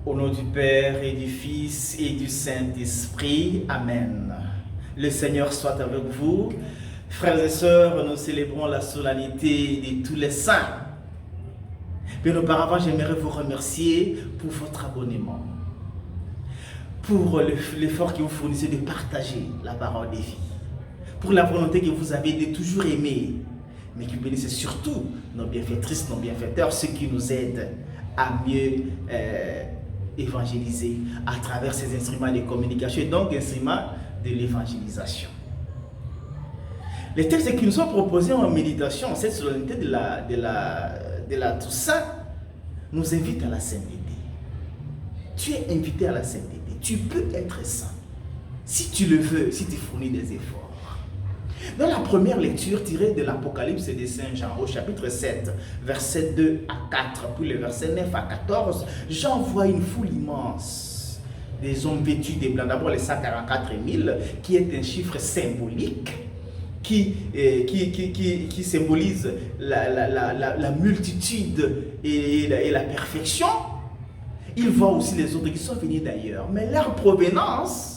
Au nom du Père et du Fils et du Saint-Esprit. Amen. Le Seigneur soit avec vous. Frères et sœurs, nous célébrons la solennité de tous les saints. Bien auparavant, j'aimerais vous remercier pour votre abonnement, pour l'effort que vous fournissez de partager la parole des vies, pour la volonté que vous avez de toujours aimer, mais qui bénissez surtout nos bienfaitrices, nos bienfaiteurs, ceux qui nous aident à mieux évangéliser à travers ces instruments de communication et donc instruments de l'évangélisation. Les textes qui nous sont proposés en méditation, cette solennité de la Toussaint, nous invitent à la sainteté. Tu es invité à la sainteté. Tu peux être saint si tu le veux, si tu fournis des efforts. Dans la première lecture tirée de l'Apocalypse de Saint Jean, au chapitre 7, versets 2 à 4, puis le verset 9 à 14, Jean voit une foule immense, des hommes vêtus de blanc. D'abord les 144 000, qui est un chiffre symbolique, qui symbolise la multitude et la perfection. Il voit aussi les autres qui sont venus d'ailleurs, mais leur provenance,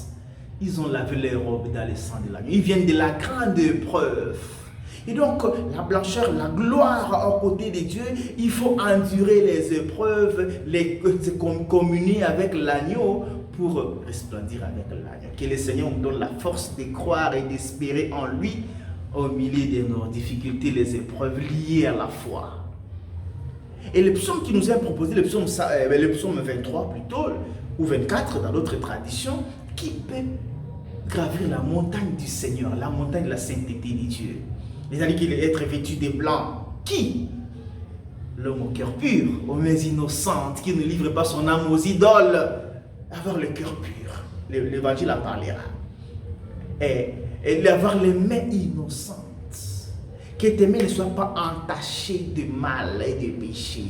ils ont lavé leurs robes dans le sang de l'agneau. Ils viennent de la grande épreuve. Et donc, la blancheur, la gloire aux côtés de Dieu, il faut endurer les épreuves, communier avec l'agneau pour resplendir avec l'agneau. Que le Seigneur nous donne la force de croire et d'espérer en lui au milieu de nos difficultés, les épreuves liées à la foi. Et le psaume qui nous est proposé, le psaume 23 plutôt, ou 24 dans d'autres traditions, qui peut gravir la montagne du Seigneur, la montagne de la sainteté de Dieu. C'est-à-dire qu'il est être vêtu de blanc. Qui? L'homme au cœur pur, aux mains innocentes, qui ne livre pas son âme aux idoles, avoir le cœur pur. L'évangile en parlera. Et avoir les mains innocentes. Que tes mains ne soient pas entachées de mal et de péché.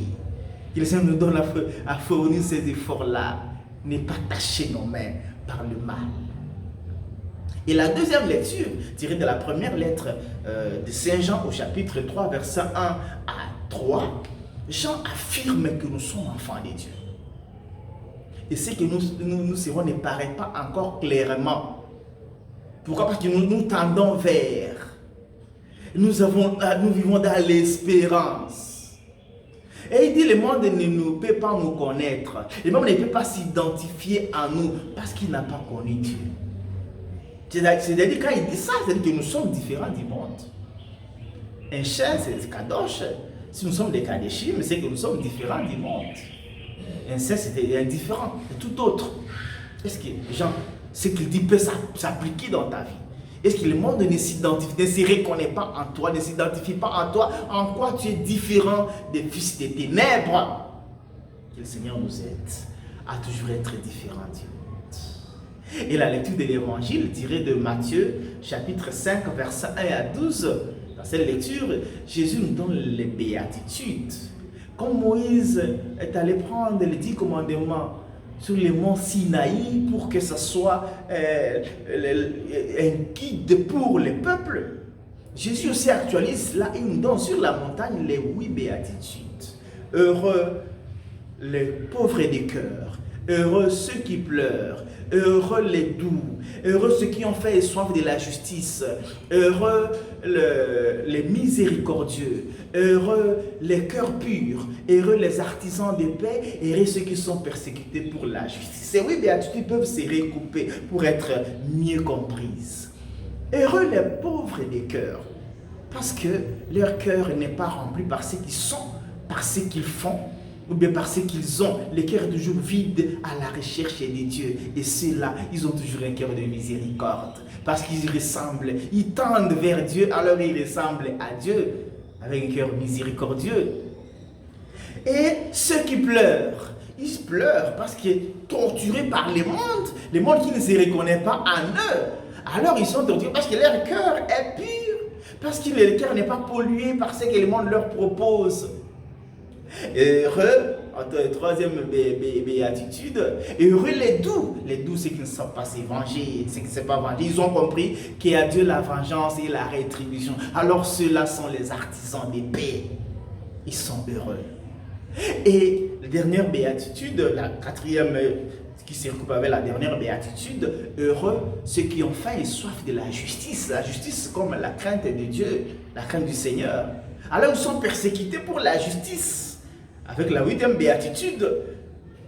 Que le Seigneur nous donne à fournir ces efforts-là. Ne pas tacher nos mains par le mal. Et la deuxième lecture, tirée de la première lettre de Saint Jean au chapitre 3, versets 1 à 3, Jean affirme que nous sommes enfants de Dieu. Et ce que nous serons ne paraît pas encore clairement. Pourquoi? Parce que nous tendons vers. Nous vivons dans l'espérance. Et il dit, le monde ne peut pas nous connaître. Le monde ne peut pas s'identifier à nous parce qu'il n'a pas connu Dieu. C'est-à-dire, quand il dit ça, c'est-à-dire que nous sommes différents du monde. Un chien, c'est Kadosh. Si nous sommes des Kadeshim, c'est que nous sommes différents du monde. Un saint, c'est indifférent, c'est tout autre. Est-ce que, Jean, ce qu'il dit peut s'appliquer dans ta vie? Est-ce que le monde ne se reconnaît pas en toi, ne s'identifie pas en toi? En quoi tu es différent des fils des ténèbres? Que le Seigneur nous aide à toujours être différents du monde. Et la lecture de l'évangile tirée de Matthieu, chapitre 5, versets 1 à 12. Dans cette lecture, Jésus nous donne les béatitudes. Comme Moïse est allé prendre les 10 commandements sur le mont Sinaï pour que ce soit un guide pour le peuple. Jésus aussi actualise là, il nous donne sur la montagne les 8 béatitudes. Heureux les pauvres de cœur, heureux ceux qui pleurent, heureux les doux, heureux ceux qui ont fait et soif de la justice, heureux les miséricordieux, heureux les cœurs purs, heureux les artisans de paix, heureux ceux qui sont persécutés pour la justice. Ces 8 béatitudes peuvent se recouper pour être mieux comprises. Heureux les pauvres de cœur, parce que leur cœur n'est pas rempli par ce qu'ils sont, par ce qu'ils font, ou bien par ce qu'ils ont. Le cœur est toujours vide à la recherche de Dieu. Et ceux-là, ils ont toujours un cœur de miséricorde. Parce qu'ils ressemblent, ils tendent vers Dieu, alors ils ressemblent à Dieu, avec un cœur miséricordieux. Et ceux qui pleurent, ils pleurent parce qu'ils sont torturés par le monde qui ne se reconnaît pas en eux. Alors ils sont torturés parce que leur cœur est pur, parce que leur cœur n'est pas pollué par ce que le monde leur propose. Heureux, troisième béatitude, heureux les doux, ceux qui ne sont pas vengés, ceux qui ne sont pas vengés, ils ont compris qu'il y a Dieu la vengeance et la rétribution. Alors ceux-là sont les artisans des paix, ils sont heureux. Et la dernière béatitude, la quatrième qui se recoupe avec la dernière béatitude, heureux ceux qui ont faim et soif de la justice. La justice comme la crainte de Dieu, la crainte du Seigneur. Alors ils sont persécutés pour la justice. Avec la huitième béatitude,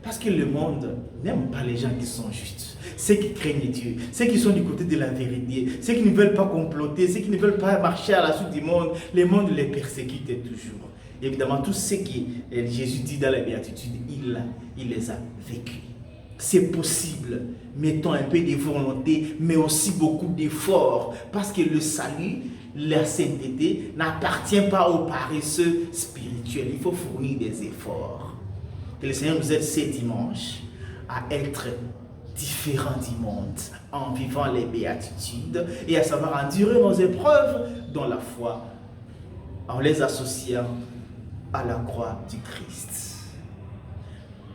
parce que le monde n'aime pas les gens qui sont justes. Ceux qui craignent Dieu, ceux qui sont du côté de la vérité, ceux qui ne veulent pas comploter, ceux qui ne veulent pas marcher à la suite du monde, le monde les persécute toujours. Évidemment, tous ceux qui, Jésus dit dans la béatitude, il les a vécus. C'est possible, mettons un peu de volonté, mais aussi beaucoup d'efforts, parce que le salut, la sainteté n'appartient pas aux paresseux spirituels. Il faut fournir des efforts. Que le Seigneur nous aide ce dimanche à être différents du monde en vivant les béatitudes et à savoir endurer nos épreuves dans la foi en les associant à la croix du Christ.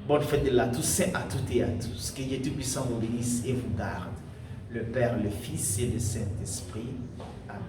Bonne fête de la Toussaint à toutes et à tous. Que Dieu Tout-Puissant vous bénisse et vous garde. Le Père, le Fils et le Saint-Esprit. Amen.